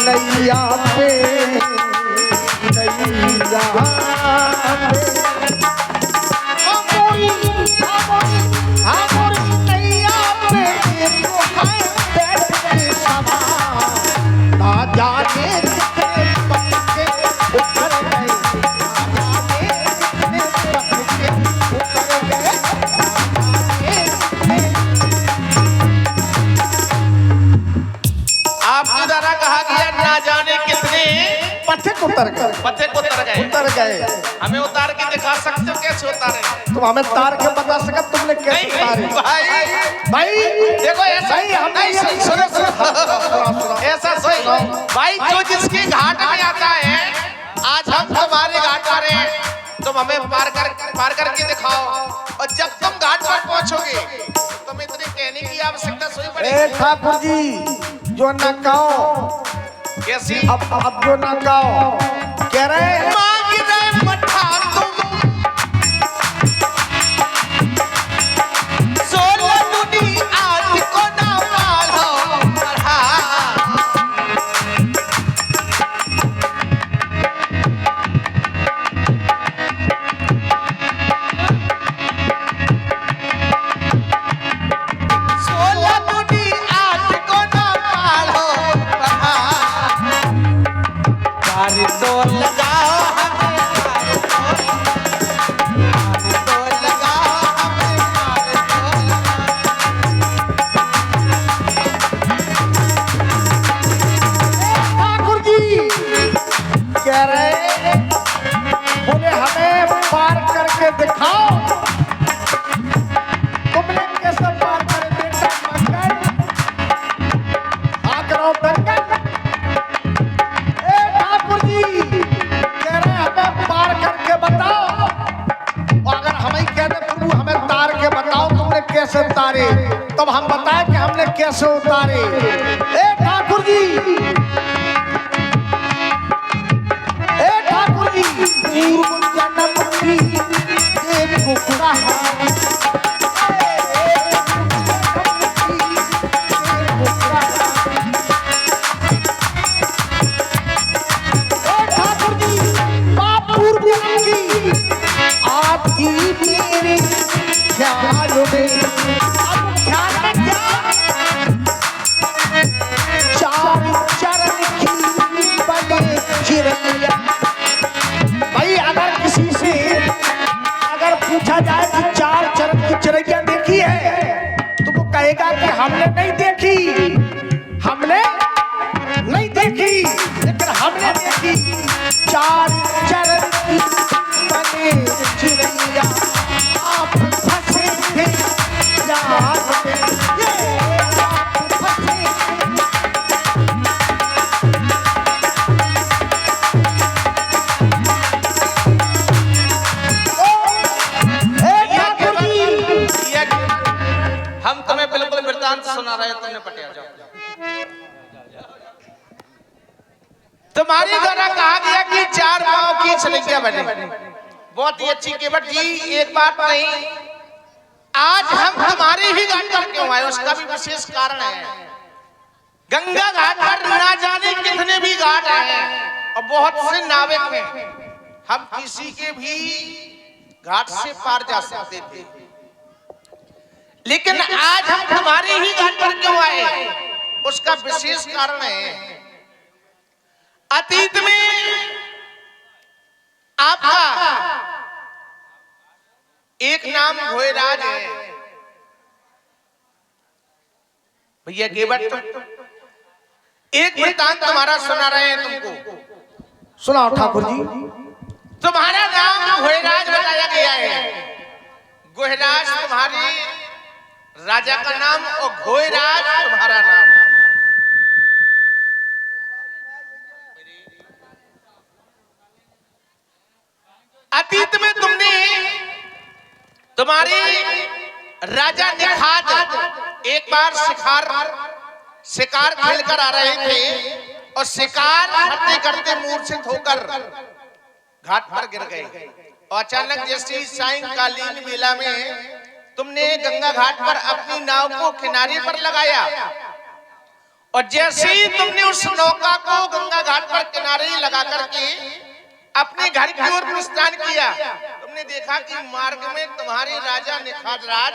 नैया पे नैया उतर गए। हमें उतार के दिखा सकते हो कैसे उतारे? तुम हमें तार के बता सकते तुमने कैसे उतारे? भाई देखो ऐसा ही हम नहीं ऐसा सही भाई जो जिसकी घाट में आता है आज हम तुम्हारे घाट आ रहे हैं तुम हमें पार करके दिखाओ और जब तुम घाट पर पहुंचोगे तुम इतनी कहने की आवश्यकता सोई पड़ेगी। ठाकुर जी जो न कहो कैसी अब जो न कहो कह रहे मांग रहे मठा तुम सोलह दुनी आज को ना पालो पढ़ा सोलह दुनी आज को ना पालो पढ़ा तो लगाओ ठाकुर जी कह रहे बोले हमें पार करके दिखाओ तुमने कैसे पार करे बेटा मंगल आगरा दंगल ठाकुर जी कह रहे हमें पार करके बताओ अगर हमें कहते प्रभु हमें तार के बताओ तुमने कैसे उतारे तब हम बताएं कि हमने कैसे उतारे। ठाकुर जी पूर्व जन्म की एक कुकड़ा ठाकुर जी पूर्व जन्म की आपकी मेरे ख्याल में अब ख्याल में क्या चार चरण की बने चिरैया। अगर किसी से अगर पूछा जाए कि चार चरण की चिड़ैया देखी है तो वो कहेगा कि हमने नहीं देखी लेकिन हमने देखी चार चरण की बने चिड़ैया आप फंसे थे जाल में ये आप फंसे हम तुम्हें बिल्कुल वृत्तांत सुना रहे तुमने पटिया जाओ। तुम्हारी द्वारा कहा गया कि चार पांव की चिड़ैया बने बहुत ही अच्छी केवट जी एक बात नहीं आज हम तुम्हारे ही घाट पर क्यों आए उसका भी विशेष कारण है। गंगा घाट पर ना जाने कितने भी घाट हैं और बहुत से नाविक हैं हम किसी के भी घाट से पार जा सकते थे लेकिन आज हम तुम्हारे ही घाट पर क्यों आए उसका विशेष कारण है। अतीत में आपका एक नाम भोयराज है। भैया केवट एक वृत्तांत तुम्हारा सुना रहे हैं तुमको। सुनाओ ठाकुर जी। तुम्हारा नाम भोयराज बताया गया है। गोहराज तुम्हारे राजा का नाम और भोयराज तुम्हारा नाम। अतीत में तुमने तुम्हारे राजा निखात एक बार शिकार खेलकर आ रहे थे और शिकार करते करते मूर्छित होकर घाट पर गिर गए। और अचानक जैसे सायंकालीन बेला में तुमने गंगा घाट पर अपनी नाव को किनारे पर लगाया और जैसे ही तुमने उस नौका को गंगा घाट पर किनारे लगा करके अपने घर की ओर प्रस्थान किया, तुमने देखा कि मार्ग में तुम्हारे राजा निखातराज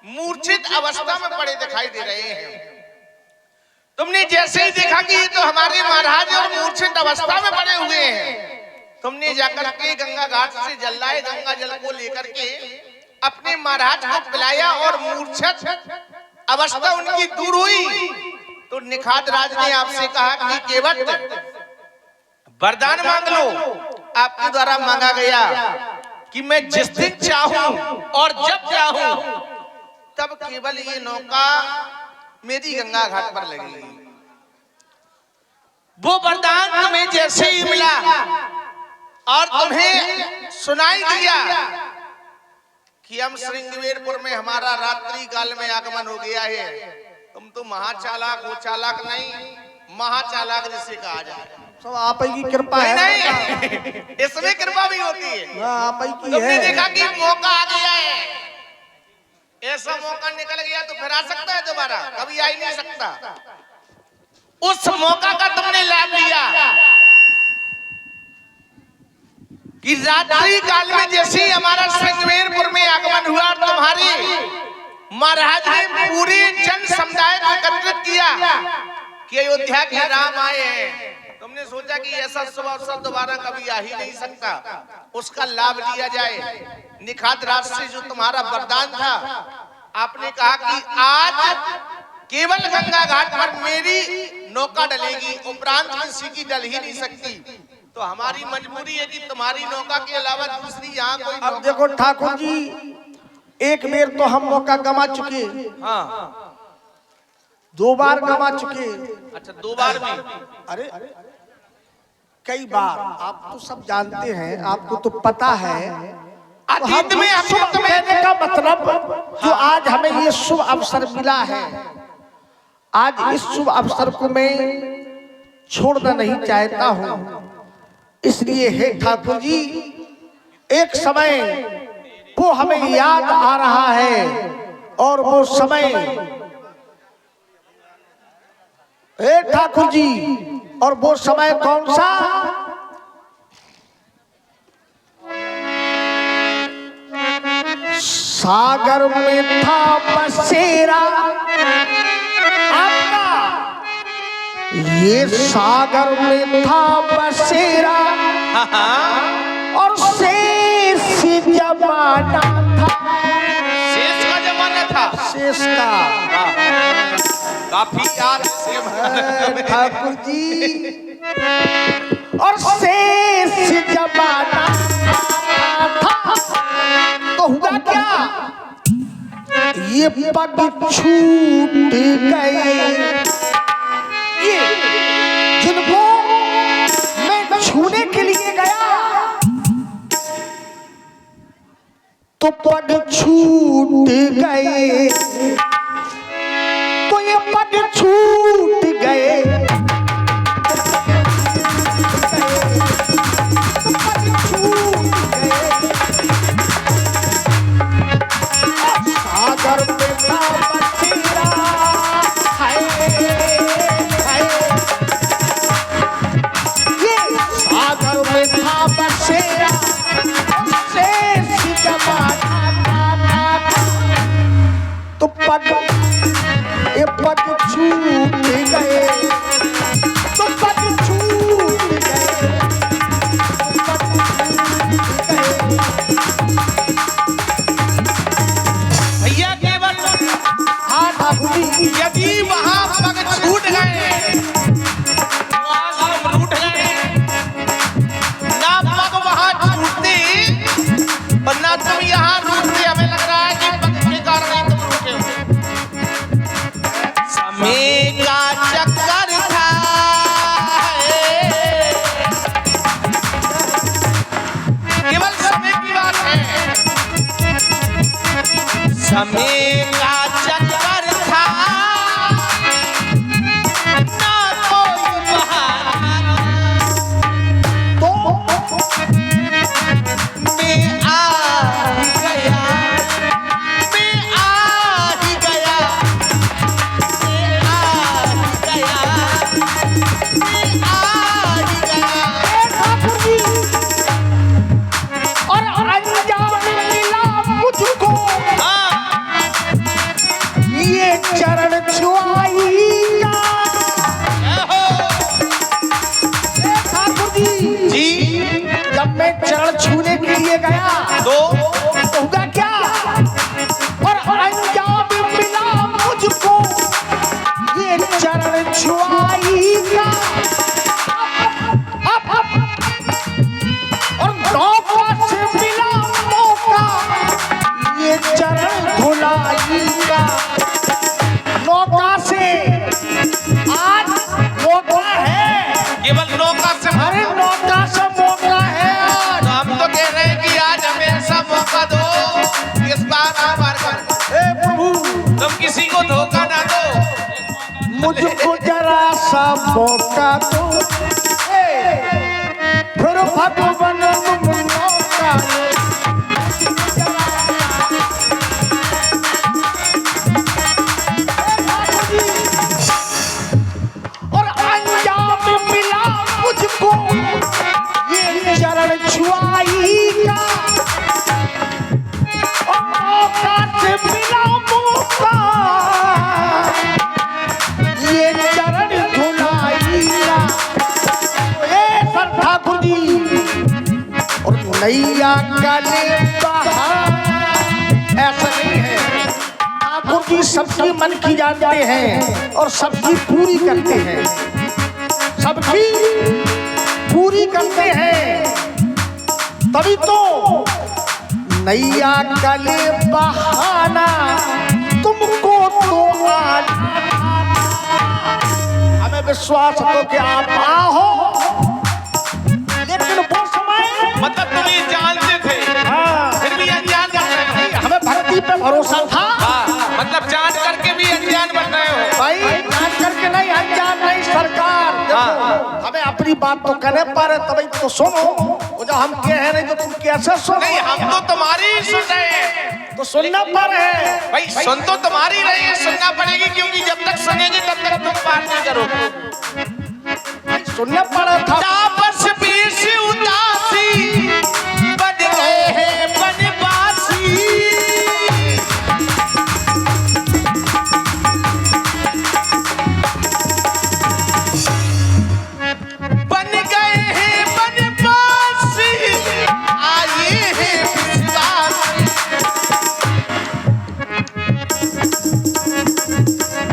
मूर्छित अवस्था में पड़े दिखाई दे रहे हैं। तुमने जैसे ही देखा कि ये तो हमारे महाराज और मूर्छित अवस्था में पड़े हुए हैं, तुमने जाकर के गंगा घाट से जल लाए गंगा जल को लेकर के अपने महाराज को पिलाया और मूर्छित अवस्था उनकी दूर हुई। तो निखातराज ने आपसे कहा कि केवट वरदान मांग लो। आपके द्वारा मांगा गया कि मैं जिस दिन चाहूं और जब चाहूं तब केवल ये नौका मेरी गंगा घाट पर लगेगी। वो वरदान तुम्हें जैसे ही मिला और तुम्हें सुनाई दिया कि हम श्रृंगवेरपुर में हमारा रात्रि काल में आगमन हो गया है, तुम तो महाचालाक हो, चालाक नहीं महाचालाक जिसे कहा जाए। सब आप ही की कृपा है। नहीं, इसमें कृपा भी होती है। आप ही की तुमने है। देखा कि मौका आ गया है, ऐसा मौका निकल गया तो फिर आ सकता है दोबारा, कभी आ ही नहीं सकता। उस मौका का तुमने लाभ लिया कि रात्रि काल में जैसे ही हमारा श्रृंगवेरपुर में आगमन हुआ और तुम्हारे महाराज ने पूरे जन समुदाय को एकत्रित किया कि अयोध्या के राम आए हैं। तुमने सोचा कि ऐसा शुभ अवसर दोबारा कभी आ ही नहीं सकता, उसका लाभ लिया जाए। निखातराज से जो तुम्हारा वरदान था, आपने कहा कि आज केवल गंगा घाट पर मेरी नौका डलेगी, उपरांत किसी की डल ही नहीं सकती। तो हमारी मजबूरी है कि तुम्हारी नौका के अलावा दूसरी यहाँ कोई। अब देखो ठाकुर जी, एक बेर तो हम मौका गमा चुके, हाँ 2 बार गमा चुके। अच्छा 2 बार भी? अरे कई बार, आप तो सब जानते हैं, आपको तो पता है। अतीत में शुभ कहने का मतलब जो आज हमें ये शुभ अवसर मिला है, आज इस शुभ अवसर को मैं छोड़ना नहीं चाहता हूँ। इसलिए हे ठाकुर जी, एक समय वो हमें याद आ रहा है और वो समय, हे ठाकुर जी, और वो समय कौन सा? सागर में था बसेरा आपका, ये सागर में था बसेरा और शेष जमाना था। शेष का जमाना था? शेष का काफी याद से ठाकुर जी, और शेष जमाना था। तो हुआ क्या, ये पग छूट गए, ये जिनको मैं छूने के लिए गया तो पग छूट गए, तो ये पग छूट गए, सागर में था बसेरा, हाय हाय, ये सागर में था बसेरा, शेष जमाना था। तो पग, ये पग छूट तुम यहाँ रूठते, हमें लग रहा है कि पद के कारण ही तुम रूठे हो। समय का चक्कर था, केवल समय की बात है। समय का चक्कर था, ना कोई बहाना, तो मैं आ ही गया, मैं आ ही गया, मैं आ ही गया, मैं आ ही गया। ठाकुर जी और अंजाम मिला मुझको हाँ, ये चरण छुआईगा। जय हो। ठाकुर जी जी जब मैं चरण छूने के लिए गया तो तो हुआ क्या? और अंजाम मिला मुझको ये चरण छुआईगा। अब और नौका से मिला मौका ये चरण धुलाईगा। नौका से आज मौका है, केवल नौका से अरे नौका से मौका है आज। तो हम तो कह रहे हैं कि आज हमें ऐसा मौका दो, इस बार पार कर, ए प्रभु तुम किसी को धोखा ना दो। मुझको जरा सा मौका दो, फिर भगवान तुम मौका दो। और अंजाम मिला मुझको ये चरण छुआईगा। और मौका से मिला मौका ये चरण धुलाईगा। ए सर ठाकुर जी और नैया काले बहार ऐसा नहीं है। ठाकुर जी सबकी मन की जानते हैं और सबकी पूरी करते हैं, सबकी पूरी करते हैं। तभी तो नैया काले बहाना तुमको तो आना। हमें विश्वास हो कि आप आओ, लेकिन वो समय मतलब तुम ये जानते थे, हाँ, फिर भी अनजान बन रहे हो। हमें भक्ति पे भरोसा था। हाँ, मतलब जान करके भी अनजान बन रहे हो। भाई जान करके नहीं, अनजान नहीं सरकार। देखो हमें अपनी बात तो कहने पर तभी तो सुनो, वो जो हम कह रहे हैं तो तुम कैसे सुनो? नहीं, हम तो तुम्हारी ही सुन रहे हैं। तो सुनना पर है भाई सुन तो तुम्हारी रही है, सुनना पड़ेगी, क्योंकि जब तक सुनेगी तब तक तुम बात नहीं करोगे। सुनना पड़ा था। तापस बीस उदासी बन गए हैं बनवासी, बन गए हैं बनवासी, आए हैं विश्वासी।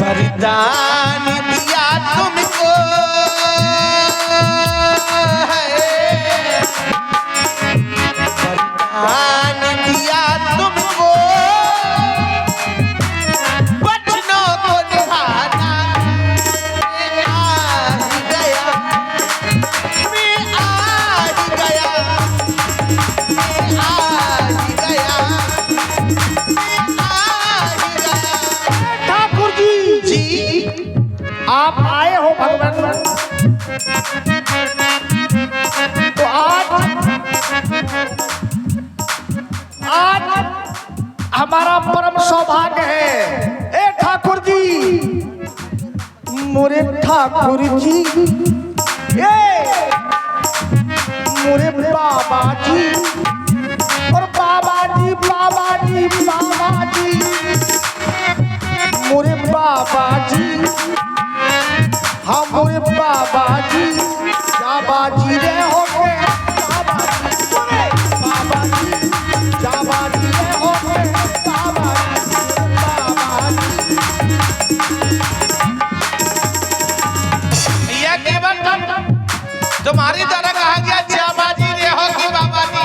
वरदान दिया तुमको है, वरदान दिया तुमको, वचनों को निभाना। मैं आ ही गया, मैं आ ही गया, मैं आ ही गया, मैं आ ही गया। ठाकुर जी जी आप आए हो भगवान, तो आज हमारा परम सौभाग्य है। ए ठाकुर जी, मोरे ठाकुर जी, ए मोरे बाबा जी, और बाबा जी बाबा जी बाबा जी, मोरे बाबा जी, हाँ मोरे बाबा जी, बाबा जी रे हो गए, बाबा जी, मोरे बाबा जी, बाबा जी रे हो गए, बाबा जी, बाबा जी। यह केवल तुम्हारी तरह कहा गया, बाबा जी रे हो कि बाबा जी,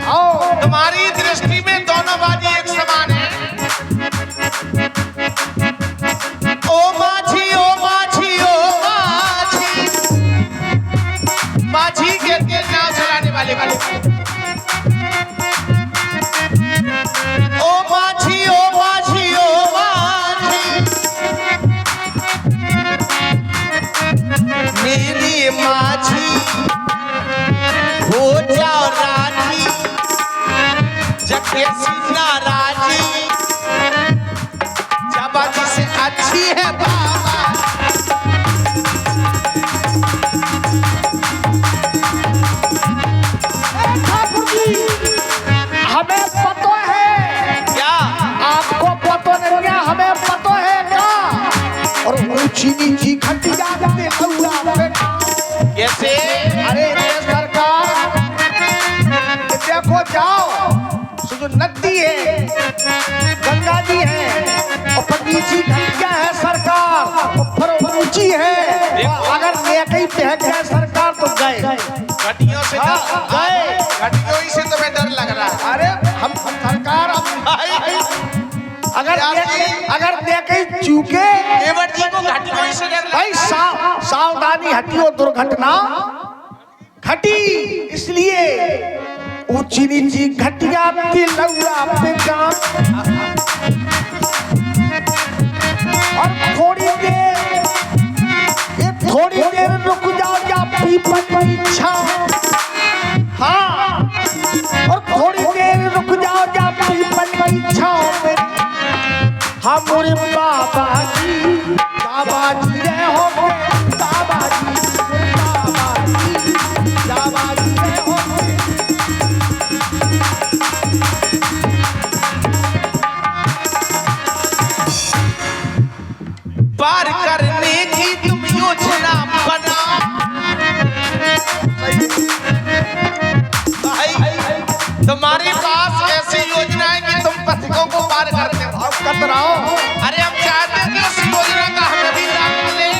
आओ तुम्हारी दृष्टि में नाराजी जब जिसे अच्छी है बाबा। ठाकुर जी हमें पता है क्या आपको पता नहीं क्या हमें पता है क्या और ऊंची नीची घटी जाते औरा पे कैसे? अरे ये सरकार देखो जाओ जो नदी है गंगा जी है और नीची घटिया है सरकार ऊपर ऊंची है अगर कहीं बहक जाए सरकार तो गए घटियों से गए घटियों ही से तो मैं डर लग रहा है। अरे हम सरकार अगर देखे चूके केवट जी को घटियों ही से डर लग भाई सावधानी हटियो दुर्घटना घटी इसलिए ऊंची नीची घटिया पे लौरा पे काम और थोड़ी देर रुक जाओ या पीपल की छांव। हाँ और थोड़ी देर रुक जाओ या पीपल की छांव में हमारे बाबा जी रहे होंगे बाबा जी रहे होंगे। पार करने की तुम योजना बना भाई, तुम्हारे पास ऐसी योजना है कि तुम पथिकों को पार करते हो। अब कतराओ अरे हम चाहते हैं कि उस योजना का हमें भी लाभ मिले।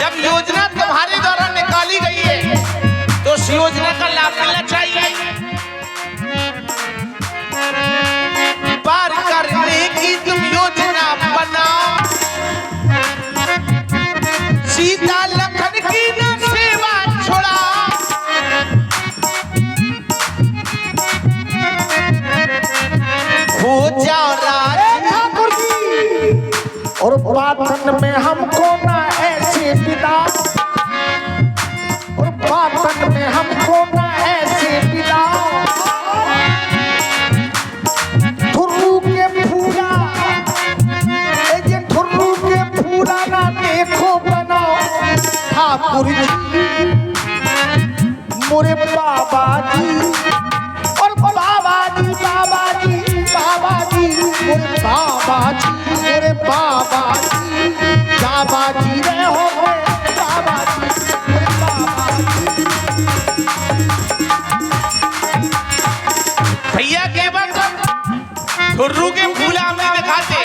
जब योजना तुम्हारे द्वारा निकाली गई है तो उस योजना का लाभ मिलना चाहिए। पार करने की तुम योजना बनाओ, सीता लखन की न सेवा छोड़ाओ। हो जाओ राज ठाकुर जी और बातन में हमको ना ऐसे पिता और बातन में हमको ना ऐसे पिता ठुर्रू के फूला ये ठुर्रू के फूला ना देखो बनाओ ठाकुर जी मोरे बाबा जी और बाबा जी बाबा जी बाबा जी मोरे बाबा जी मोरे बाबा जी बाबा जी रहे होंगे बाबा जी मोरे बाबा जी। भैया के वक्त ठुर्रू के फूला हमने दिखाते,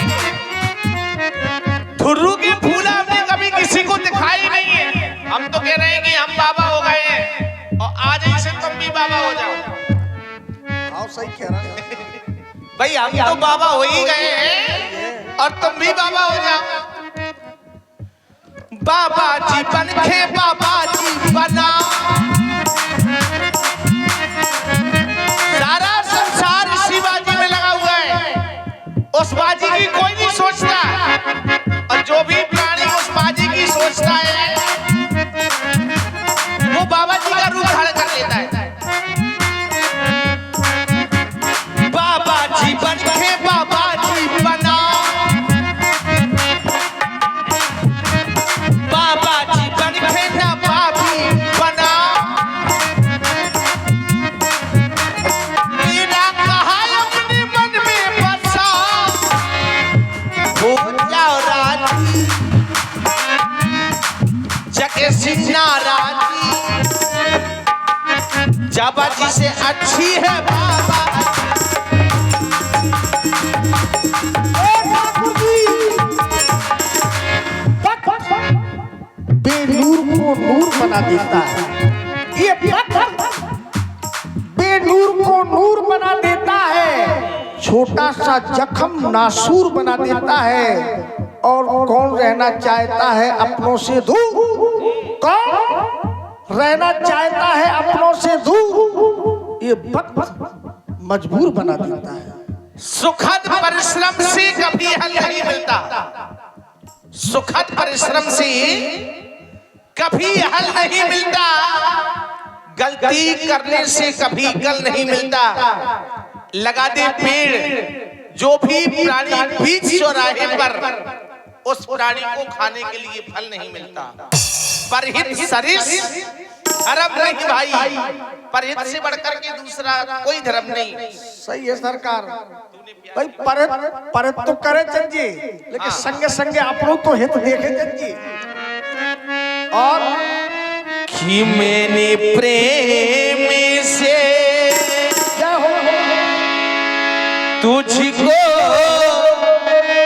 ठुर्रू के फूला हमने कभी किसी को दिखाई नहीं है। हम तो कह रहे हैं कि हम बाबा हो गए हैं और आज ही से तुम भी बाबा हो जाओ। आओ सही कह रहा है भाई हम तो बाबा हो ही गए हैं और तुम भी बाबा हो जाओ। बाबा जी बन के बाबा जी बना, सारा संसार शिवाजी में लगा हुआ है। उस बाजी की कोई नहीं सोचता और जो भी प्राणी उस बाजी की सोचता है वो बाबा जी का रूप धारण कर लेता है। बाबा जी बन के बाबा जी बना, बाबा जी बन के ना बाबी बना। मेरा कहा अपने मन में बसा, हो जाओ राजी जगे सिन्हा राजी जाबा जी से अच्छी है बाबा। बेनूर को नूर बना देता है ये बेनूर को नूर बना देता है, छोटा सा जख्म नासूर बना देता है। और कौन रहना चाहता है अपनों से दूर, कौन रहना चाहता है अपनों से दूर, ये वक्त मजबूर बना देता है। सुखद परिश्रम से कभी हल नहीं मिलता, सुखद परिश्रम से कभी हल नहीं मिलता, गलती करने से कभी गल नहीं मिलता। लगा दे पेड़, जो भी प्राणी बीच चौराहे पर उस प्राणी को खाने के लिए फल नहीं मिलता। परहित सरिस धर्म नहीं भाई, परहित से बढ़कर के दूसरा कोई धर्म नहीं। सही है सरकार भाई, परत तो करे चंद जी, लेकिन संगे संगे अपनों तो हित देखे चंद जी। और कि मैंने प्रेम